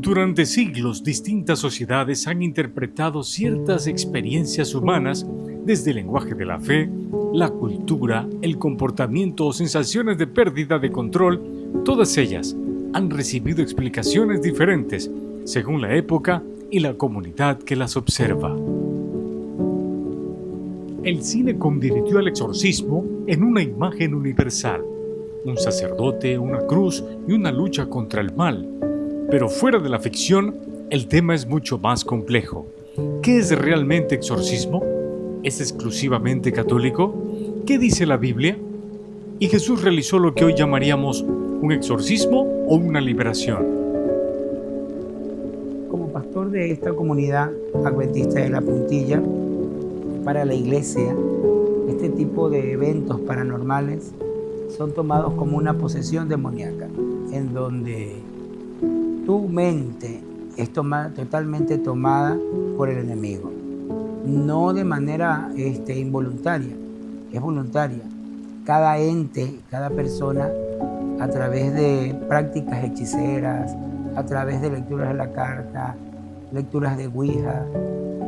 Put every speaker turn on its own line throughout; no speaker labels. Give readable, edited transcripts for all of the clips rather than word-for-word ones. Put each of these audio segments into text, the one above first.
Durante siglos, distintas sociedades han interpretado ciertas experiencias humanas desde el lenguaje de la fe, la cultura, el comportamiento o sensaciones de pérdida de control. Todas ellas han recibido explicaciones diferentes según la época y la comunidad que las observa. El cine convirtió al exorcismo en una imagen universal, un sacerdote, una cruz y una lucha contra el mal. Pero fuera de la ficción, el tema es mucho más complejo. ¿Qué es realmente exorcismo? ¿Es exclusivamente católico? ¿Qué dice la Biblia? ¿Y Jesús realizó lo que hoy llamaríamos un exorcismo o una liberación?
Como pastor de esta comunidad adventista de La Puntilla, para la iglesia, este tipo de eventos paranormales son tomados como una posesión demoníaca, en donde tu mente es totalmente tomada por el enemigo. No de manera involuntaria, es voluntaria. Cada ente, cada persona, a través de prácticas hechiceras, a través de lecturas de la carta, lecturas de Ouija,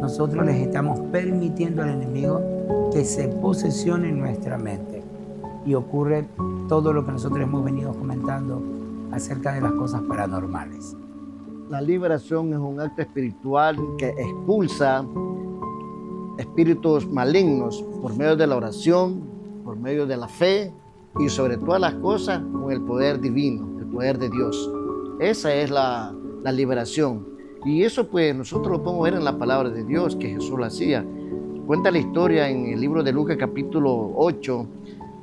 nosotros les estamos permitiendo al enemigo que se posesione en nuestra mente. Y ocurre todo lo que nosotros hemos venido comentando acerca de las cosas paranormales.
La liberación es un acto espiritual que expulsa espíritus malignos por medio de la oración, por medio de la fe y sobre todas las cosas con el poder divino, el poder de Dios. Esa es la liberación. Y eso pues nosotros lo podemos ver en la palabra de Dios, que Jesús lo hacía. Cuenta la historia en el libro de Lucas capítulo 8,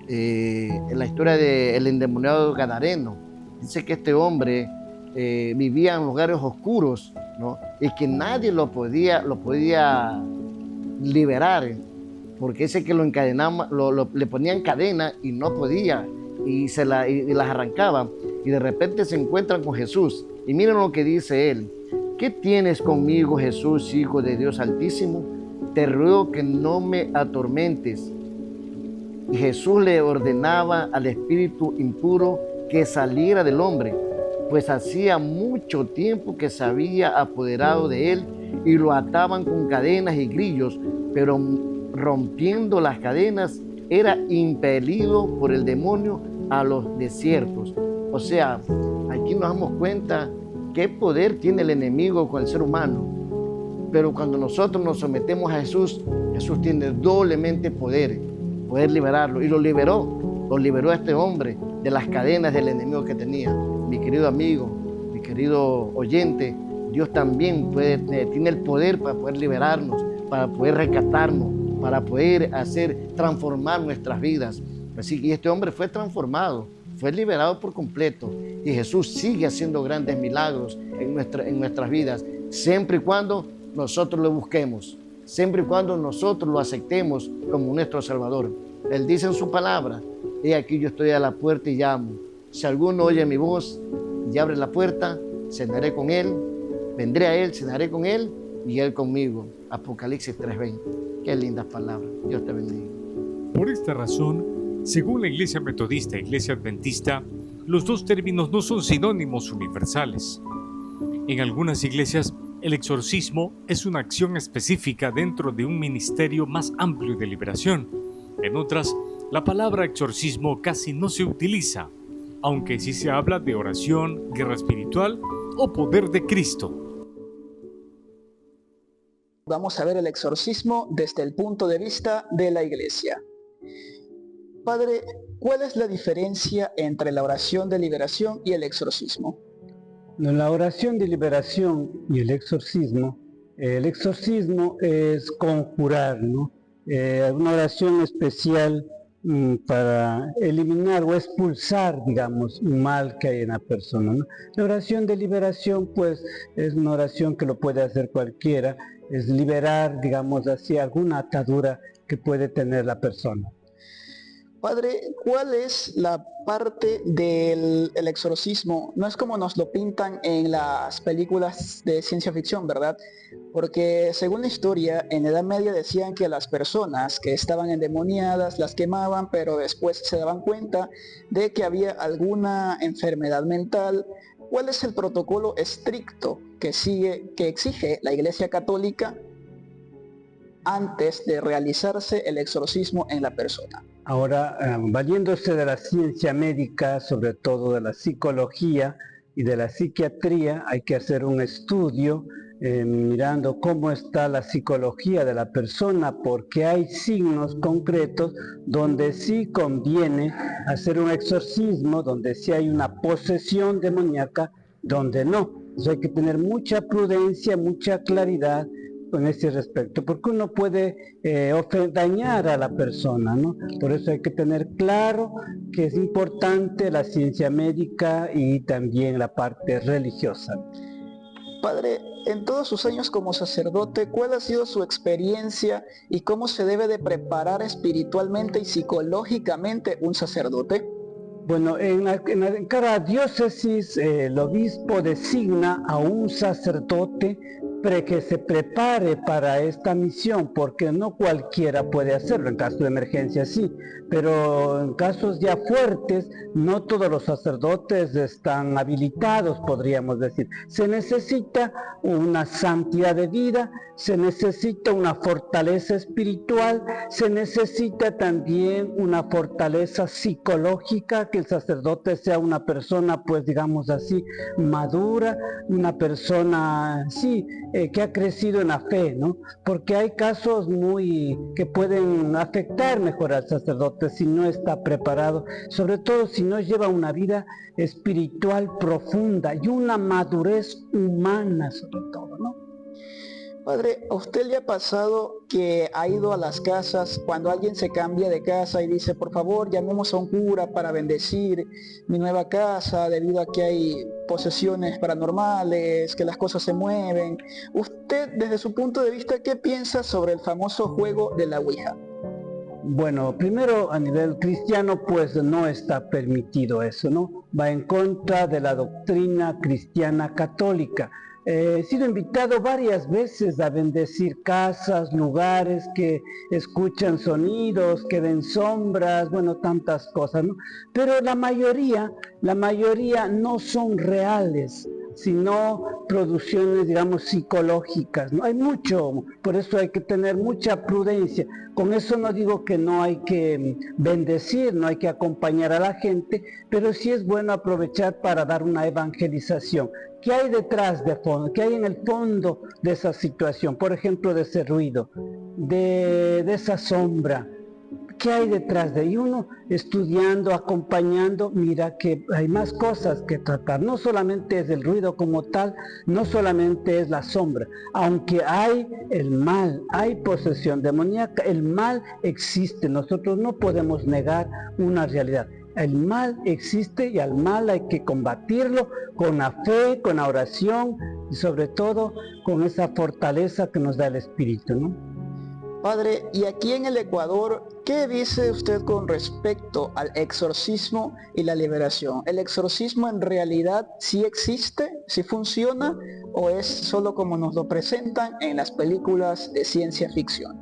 en la historia del endemoniado gadareno. Dice que este hombre vivía en lugares oscuros, ¿no? Y que nadie lo podía liberar, porque ese que lo encadenaba, le ponían cadena y no podía, y las arrancaba, y de repente se encuentran con Jesús, y miren lo que dice él: ¿qué tienes conmigo, Jesús, Hijo de Dios Altísimo? Te ruego que no me atormentes. Y Jesús le ordenaba al espíritu impuro que saliera del hombre, pues hacía mucho tiempo que se había apoderado de él, y lo ataban con cadenas y grillos, pero rompiendo las cadenas era impelido por el demonio a los desiertos. O sea, aquí nos damos cuenta qué poder tiene el enemigo con el ser humano. Pero cuando nosotros nos sometemos a Jesús, Jesús tiene doblemente poder liberarlo. Y lo liberó a este hombre de las cadenas del enemigo que tenía. Mi querido amigo, mi querido oyente, Dios también tiene el poder para poder liberarnos, para poder rescatarnos, para poder transformar nuestras vidas. Así que este hombre fue transformado, fue liberado por completo, y Jesús sigue haciendo grandes milagros en nuestras vidas, siempre y cuando nosotros lo busquemos, siempre y cuando nosotros lo aceptemos como nuestro Salvador. Él dice en su palabra: he aquí yo estoy a la puerta y llamo. Si alguno oye mi voz y abre la puerta, cenaré con él, vendré a él, cenaré con él y él conmigo. Apocalipsis 3:20. Qué lindas palabras. Dios te bendiga.
Por esta razón, según la Iglesia Metodista e Iglesia Adventista, los dos términos no son sinónimos universales. En algunas iglesias, el exorcismo es una acción específica dentro de un ministerio más amplio de liberación. En otras, la palabra exorcismo casi no se utiliza, aunque sí se habla de oración, guerra espiritual o poder de Cristo.
Vamos a ver el exorcismo desde el punto de vista de la iglesia. Padre, ¿cuál es la diferencia entre la oración de liberación y el exorcismo?
La oración de liberación y el exorcismo es conjurar, ¿no? Una oración especial para eliminar o expulsar, digamos, un mal que hay en la persona, ¿no? La oración de liberación, pues, es una oración que lo puede hacer cualquiera, es liberar, digamos así, alguna atadura que puede tener la persona.
Padre, ¿cuál es la parte del exorcismo? No es como nos lo pintan en las películas de ciencia ficción, ¿verdad? Porque según la historia, en la Edad Media decían que las personas que estaban endemoniadas las quemaban, pero después se daban cuenta de que había alguna enfermedad mental ¿cuál es el protocolo estricto que exige la Iglesia Católica antes de realizarse el exorcismo en la persona?
Ahora, valiéndose de la ciencia médica, sobre todo de la psicología y de la psiquiatría, hay que hacer un estudio mirando cómo está la psicología de la persona, porque hay signos concretos donde sí conviene hacer un exorcismo, donde sí hay una posesión demoníaca, donde no. Entonces hay que tener mucha prudencia, mucha claridad en ese respecto, porque uno puede dañar a la persona, ¿no? Por eso hay que tener claro que es importante la ciencia médica y también la parte religiosa.
Padre, en todos sus años como sacerdote, ¿cuál ha sido su experiencia y cómo se debe de preparar espiritualmente y psicológicamente un sacerdote?
Bueno, en cada diócesis el obispo designa a un sacerdote que se prepare para esta misión, porque no cualquiera puede hacerlo. En caso de emergencia sí, pero en casos ya fuertes no todos los sacerdotes están habilitados, podríamos decir. Se necesita una santidad de vida, se necesita una fortaleza espiritual, se necesita también una fortaleza psicológica, que el sacerdote sea una persona, pues digamos así, madura, una persona, sí, que ha crecido en la fe, ¿no? Porque hay casos que pueden afectar mejor al sacerdote si no está preparado, sobre todo si no lleva una vida espiritual profunda y una madurez humana sobre todo, ¿no?
Padre, ¿a usted le ha pasado que ha ido a las casas cuando alguien se cambia de casa y dice, por favor, llamemos a un cura para bendecir mi nueva casa debido a que hay posesiones paranormales, que las cosas se mueven? Usted, desde su punto de vista, ¿qué piensa sobre el famoso juego de la Ouija?
Bueno, primero a nivel cristiano pues no está permitido eso, ¿no? Va en contra de la doctrina cristiana católica. He sido invitado varias veces a bendecir casas, lugares que escuchan sonidos, que ven sombras, bueno, tantas cosas, ¿no? Pero la mayoría no son reales, sino producciones, digamos, psicológicas, ¿no? Hay mucho, por eso hay que tener mucha prudencia. Con eso no digo que no hay que bendecir, no hay que acompañar a la gente, pero sí es bueno aprovechar para dar una evangelización. ¿Qué hay detrás de fondo? ¿Qué hay en el fondo de esa situación? Por ejemplo, de ese ruido, de esa sombra. ¿Qué hay detrás de ello? Uno estudiando, acompañando, mira que hay más cosas que tratar. No solamente es el ruido como tal, no solamente es la sombra. Aunque hay el mal, hay posesión demoníaca, el mal existe. Nosotros no podemos negar una realidad. El mal existe y al mal hay que combatirlo con la fe, con la oración y sobre todo con esa fortaleza que nos da el Espíritu, ¿no?
Padre, y aquí en el Ecuador, ¿qué dice usted con respecto al exorcismo y la liberación? ¿El exorcismo en realidad sí existe, sí funciona, o es solo como nos lo presentan en las películas de ciencia ficción?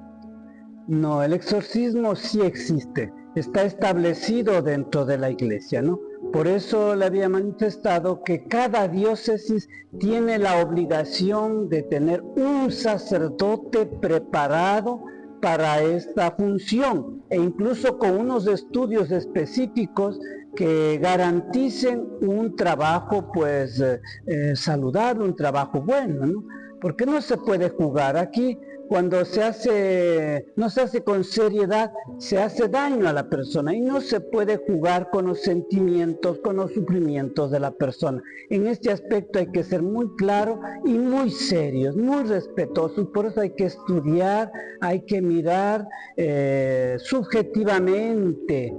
No, el exorcismo sí existe, está establecido dentro de la iglesia, ¿no? Por eso le había manifestado que cada diócesis tiene la obligación de tener un sacerdote preparado para esta función e incluso con unos estudios específicos que garanticen un trabajo pues saludable, un trabajo bueno, ¿no? Porque no se puede jugar aquí. Cuando no se hace con seriedad, se hace daño a la persona y no se puede jugar con los sentimientos, con los sufrimientos de la persona. En este aspecto hay que ser muy claro y muy serios, muy respetuosos. Por eso hay que estudiar, hay que mirar objetivamente,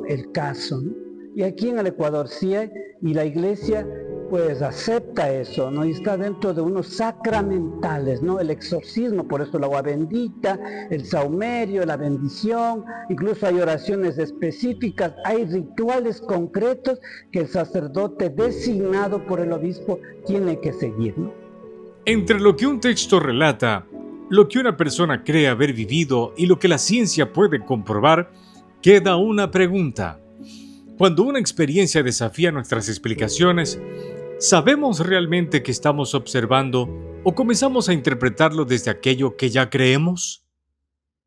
el caso, ¿no? Y aquí en el Ecuador sí hay, y la iglesia pues acepta eso, ¿no? Y está dentro de unos sacramentales, ¿no? El exorcismo, por eso el agua bendita, el saumerio, la bendición, incluso hay oraciones específicas, hay rituales concretos que el sacerdote designado por el obispo tiene que seguir, ¿no?
Entre lo que un texto relata, lo que una persona cree haber vivido y lo que la ciencia puede comprobar, queda una pregunta. Cuando una experiencia desafía nuestras explicaciones, ¿sabemos realmente que estamos observando o comenzamos a interpretarlo desde aquello que ya creemos?